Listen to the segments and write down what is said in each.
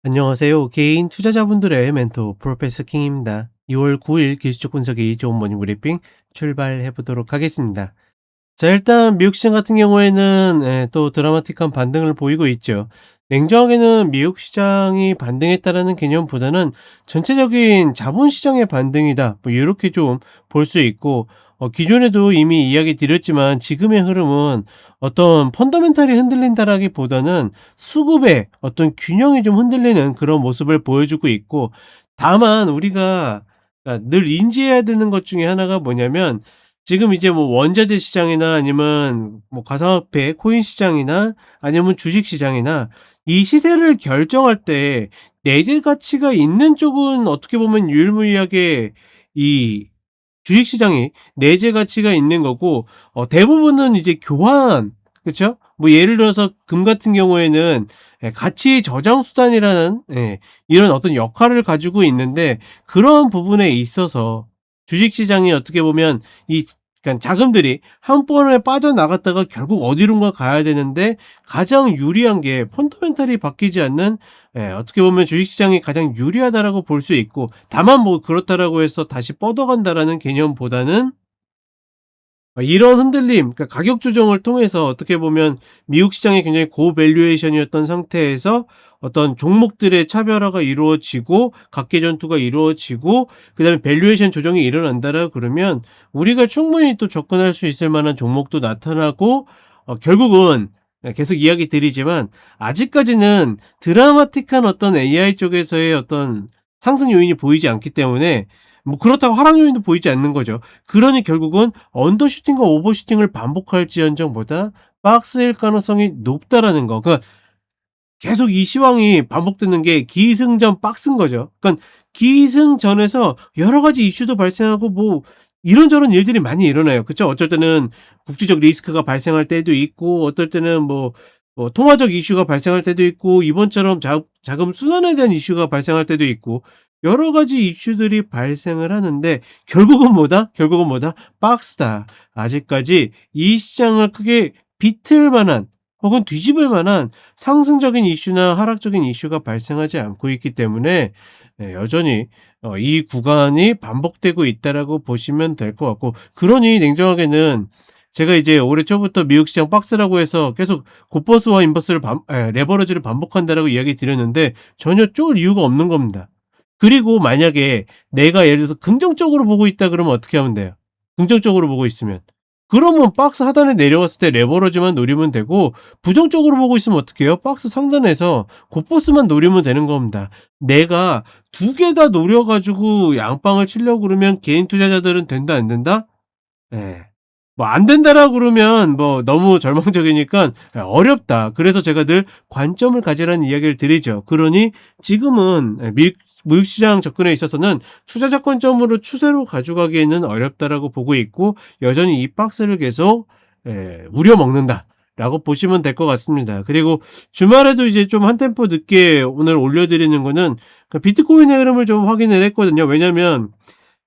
안녕하세요. 개인 투자자분들의 멘토 프로페서 킹입니다. 2월 9일 기술적 분석이 좋은 모닝 브리핑 출발해 보도록 하겠습니다. 자, 일단 미국 시장 같은 경우에는 또 드라마틱한 반등을 보이고 있죠. 냉정하게는 미국 시장이 반등했다라는 개념보다는 전체적인 자본시장의 반등이다, 뭐 이렇게 좀 볼 수 있고, 기존에도 이미 이야기 드렸지만 지금의 흐름은 어떤 펀더멘탈이 흔들린다라기보다는 수급의 어떤 균형이 좀 흔들리는 그런 모습을 보여주고 있고, 다만 우리가 늘 인지해야 되는 것 중에 하나가 뭐냐면, 지금 이제 뭐 원자재 시장이나 아니면 뭐 가상화폐, 코인 시장이나 아니면 주식 시장이나 이 시세를 결정할 때 내재 가치가 있는 쪽은 어떻게 보면 유일무이하게 이 주식 시장이 내재 가치가 있는 거고, 대부분은 이제 교환, 그쵸? 뭐 예를 들어서 금 같은 경우에는 가치 저장 수단이라는 이런 어떤 역할을 가지고 있는데, 그런 부분에 있어서 주식 시장이 어떻게 보면 이 그러니까 자금들이 한 번에 빠져나갔다가 결국 어디론가 가야 되는데, 가장 유리한 게 펀더멘탈이 바뀌지 않는, 어떻게 보면 주식시장이 가장 유리하다라고 볼 수 있고, 다만 뭐 그렇다라고 해서 다시 뻗어간다라는 개념보다는 이런 흔들림, 그러니까 가격 조정을 통해서 어떻게 보면 미국 시장이 굉장히 고밸류에이션이었던 상태에서 어떤 종목들의 차별화가 이루어지고 각계 전투가 이루어지고 그다음에 밸류에이션 조정이 일어난다라 그러면 우리가 충분히 또 접근할 수 있을 만한 종목도 나타나고, 결국은 계속 이야기 드리지만 아직까지는 드라마틱한 어떤 AI 쪽에서의 어떤 상승 요인이 보이지 않기 때문에, 뭐 그렇다고 하락 요인도 보이지 않는 거죠. 그러니 결국은 언더슈팅과 오버슈팅을 반복할지언정보다 박스일 가능성이 높다라는 거. 그러니까 계속 이 시황이 반복되는 게 기승전 박스인 거죠. 그러니까 기승전에서 여러 가지 이슈도 발생하고 뭐 이런저런 일들이 많이 일어나요. 그쵸? 어쩔 때는 국제적 리스크가 발생할 때도 있고, 어떨 때는 뭐 통화적 이슈가 발생할 때도 있고, 이번처럼 자금 순환에 대한 이슈가 발생할 때도 있고, 여러 가지 이슈들이 발생을 하는데, 결국은 뭐다? 박스다. 아직까지 이 시장을 크게 비틀 만한 혹은 뒤집을 만한 상승적인 이슈나 하락적인 이슈가 발생하지 않고 있기 때문에, 여전히 이 구간이 반복되고 있다라고 보시면 될 것 같고, 그러니 냉정하게는 제가 이제 올해 초부터 미국 시장 박스라고 해서 계속 곧버스와 인버스를 레버러지를 반복한다라고 이야기 드렸는데 전혀 쫄 이유가 없는 겁니다. 그리고 만약에 내가 예를 들어서 긍정적으로 보고 있다 그러면 어떻게 하면 돼요? 긍정적으로 보고 있으면, 그러면 박스 하단에 내려왔을 때 레버러지만 노리면 되고, 부정적으로 보고 있으면 어떻게 해요? 박스 상단에서 곧버스만 노리면 되는 겁니다. 내가 두 개 다 노려가지고 양빵을 치려고 그러면 개인 투자자들은 된다 안 된다? 예. 뭐 안 된다라고 그러면 뭐 너무 절망적이니까 어렵다. 그래서 제가 늘 관점을 가지라는 이야기를 드리죠. 그러니 지금은 무역 시장 접근에 있어서는 투자자 관점으로 추세로 가져가기에는 어렵다라고 보고 있고, 여전히 이 박스를 계속 우려먹는다라고 보시면 될 것 같습니다. 그리고 주말에도 이제 좀 한 템포 늦게 오늘 올려드리는 거는 그 비트코인의 흐름을 좀 확인을 했거든요. 왜냐면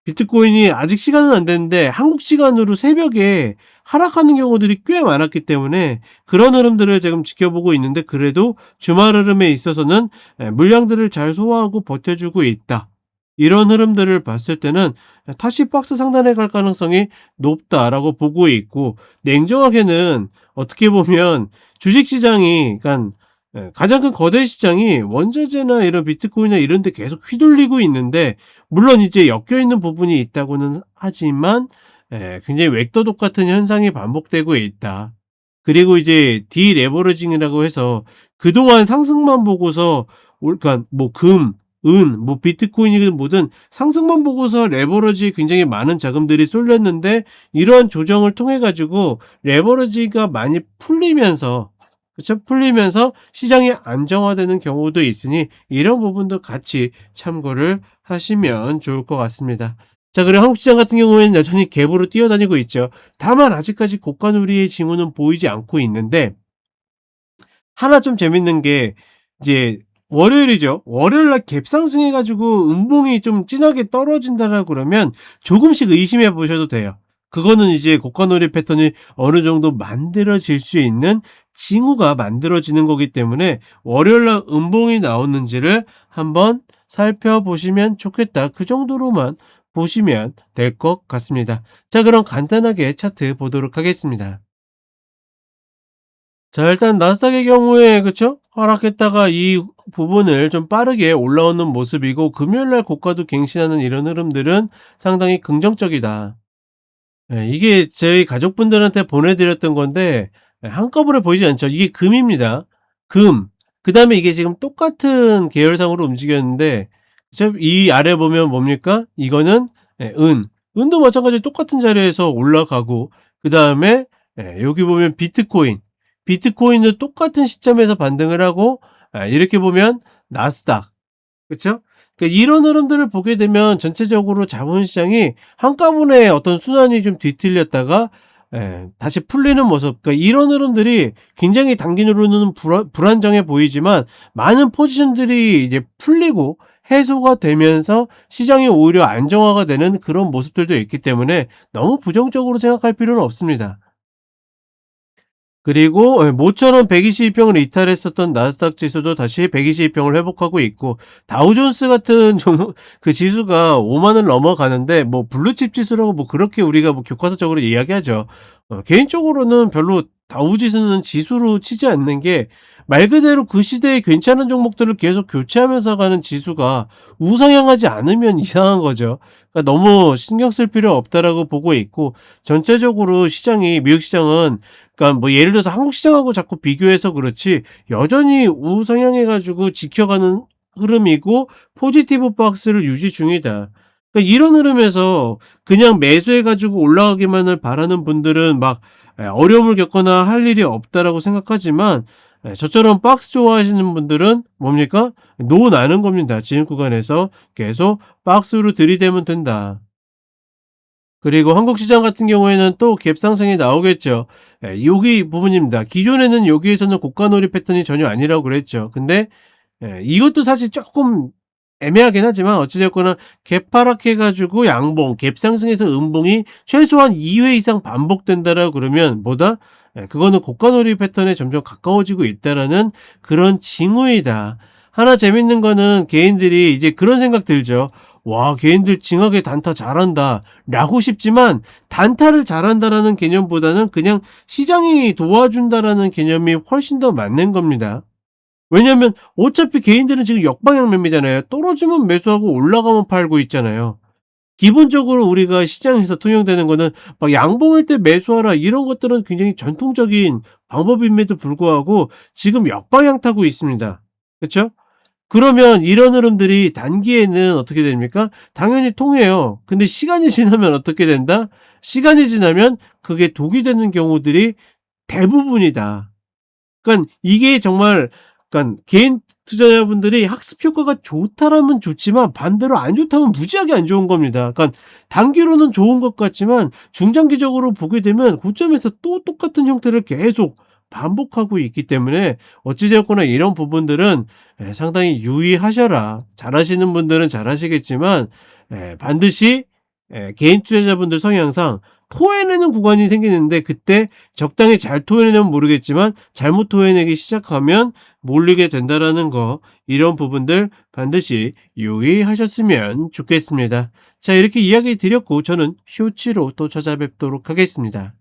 비트코인이 아직 시간은 안 됐는데 한국 시간으로 새벽에 하락하는 경우들이 꽤 많았기 때문에 그런 흐름들을 지금 지켜보고 있는데, 그래도 주말 흐름에 있어서는 물량들을 잘 소화하고 버텨주고 있다. 이런 흐름들을 봤을 때는 다시 박스 상단에 갈 가능성이 높다라고 보고 있고, 냉정하게는 어떻게 보면 주식시장이, 그러니까 가장 큰 거대 시장이 원자재나 이런 비트코인이나 이런 데 계속 휘둘리고 있는데, 물론 이제 엮여 있는 부분이 있다고는 하지만 굉장히 웩도독 같은 현상이 반복되고 있다. 그리고 이제 디레버리징이라고 해서 그동안 상승만 보고서 그러니까 뭐 금, 은, 뭐 비트코인이든 뭐든 상승만 보고서 레버러지 굉장히 많은 자금들이 쏠렸는데, 이러한 조정을 통해 가지고 레버러지가 많이 풀리면서, 그쵸? 풀리면서 시장이 안정화되는 경우도 있으니 이런 부분도 같이 참고를 하시면 좋을 것 같습니다. 자, 그리고 한국 시장 같은 경우에는 여전히 갭으로 뛰어다니고 있죠. 다만 아직까지 고가누리의 징후는 보이지 않고 있는데, 하나 좀 재밌는 게 이제 월요일이죠. 월요일 날 갭 상승해 가지고 음봉이 좀 진하게 떨어진다라 그러면 조금씩 의심해 보셔도 돼요. 그거는 이제 고가놀이 패턴이 어느 정도 만들어질 수 있는 징후가 만들어지는 거기 때문에 월요일 날 음봉이 나오는지를 한번 살펴보시면 좋겠다. 그 정도로만 보시면 될 것 같습니다. 자, 그럼 간단하게 차트 보도록 하겠습니다. 자, 일단 나스닥의 경우에 그쵸? 하락했다가 이 부분을 좀 빠르게 올라오는 모습이고, 금요일 날 고가도 갱신하는 이런 흐름들은 상당히 긍정적이다. 예, 이게 저희 가족분들한테 보내드렸던 건데, 한꺼번에 보이지 않죠? 이게 금입니다. 금. 그 다음에 이게 지금 똑같은 계열상으로 움직였는데, 이 아래 보면 뭡니까? 이거는 은. 은도 마찬가지로 똑같은 자리에서 올라가고, 그 다음에 여기 보면 비트코인. 비트코인도 똑같은 시점에서 반등을 하고, 이렇게 보면 나스닥. 그쵸? 그러니까 이런 흐름들을 보게 되면 전체적으로 자본시장이 한꺼번에 어떤 순환이 좀 뒤틀렸다가 다시 풀리는 모습. 그러니까 이런 흐름들이 굉장히 단기적으로는 불안정해 보이지만, 많은 포지션들이 이제 풀리고 해소가 되면서 시장이 오히려 안정화가 되는 그런 모습들도 있기 때문에 너무 부정적으로 생각할 필요는 없습니다. 그리고 모처럼 122평을 이탈했었던 나스닥 지수도 다시 122평을 회복하고 있고, 다우존스 같은 종목 그 지수가 5만을 넘어가는데, 뭐 블루칩 지수라고 뭐 그렇게 우리가 뭐 교과서적으로 이야기하죠. 개인적으로는 별로 다우 지수는 지수로 치지 않는 게, 말 그대로 그 시대에 괜찮은 종목들을 계속 교체하면서 가는 지수가 우상향하지 않으면 이상한 거죠. 그러니까 너무 신경 쓸 필요 없다라고 보고 있고, 전체적으로 시장이, 미국 시장은, 그러니까 뭐 예를 들어서 한국 시장하고 자꾸 비교해서 그렇지, 여전히 우상향해 가지고 지켜가는 흐름이고 포지티브 박스를 유지 중이다. 그러니까 이런 흐름에서 그냥 매수해 가지고 올라가기만을 바라는 분들은 막 어려움을 겪거나 할 일이 없다라고 생각하지만, 저처럼 박스 좋아하시는 분들은 뭡니까? 노 나는 겁니다. 지금 구간에서 계속 박스로 들이대면 된다. 그리고 한국 시장 같은 경우에는 또 갭 상승이 나오겠죠. 여기 부분입니다. 기존에는 여기에서는 고가놀이 패턴이 전혀 아니라고 그랬죠. 근데 이것도 사실 조금 애매하긴 하지만, 어찌 됐거나 갭 하락해 가지고 양봉, 갭 상승해서 음봉이 최소한 2회 이상 반복된다라고 그러면 뭐다? 그거는 고가놀이 패턴에 점점 가까워지고 있다라는 그런 징후이다. 하나 재밌는 거는 개인들이 이제 그런 생각 들죠. 와, 개인들 징하게 단타 잘한다 라고 싶지만, 단타를 잘한다라는 개념보다는 그냥 시장이 도와준다라는 개념이 훨씬 더 맞는 겁니다. 왜냐면 어차피 개인들은 지금 역방향 매매잖아요. 떨어지면 매수하고 올라가면 팔고 있잖아요. 기본적으로 우리가 시장에서 통용되는 거는 막 양봉일 때 매수하라, 이런 것들은 굉장히 전통적인 방법임에도 불구하고 지금 역방향 타고 있습니다. 그렇죠? 그러면 이런 흐름들이 단기에는 어떻게 됩니까? 당연히 통해요. 근데 시간이 지나면 어떻게 된다? 시간이 지나면 그게 독이 되는 경우들이 대부분이다. 그러니까 이게 정말, 그러니까 개인 투자자분들이 학습 효과가 좋다라면 좋지만, 반대로 안 좋다면 무지하게 안 좋은 겁니다. 그러니까 단기로는 좋은 것 같지만 중장기적으로 보게 되면 고점에서 또 똑같은 형태를 계속 반복하고 있기 때문에, 어찌되었거나 이런 부분들은 상당히 유의하셔라. 잘하시는 분들은 잘하시겠지만, 반드시 개인 투자자분들 성향상 토해내는 구간이 생기는데, 그때 적당히 잘 토해내면 모르겠지만 잘못 토해내기 시작하면 몰리게 된다라는 거, 이런 부분들 반드시 유의하셨으면 좋겠습니다. 자, 이렇게 이야기 드렸고 저는 쇼츠로 또 찾아뵙도록 하겠습니다.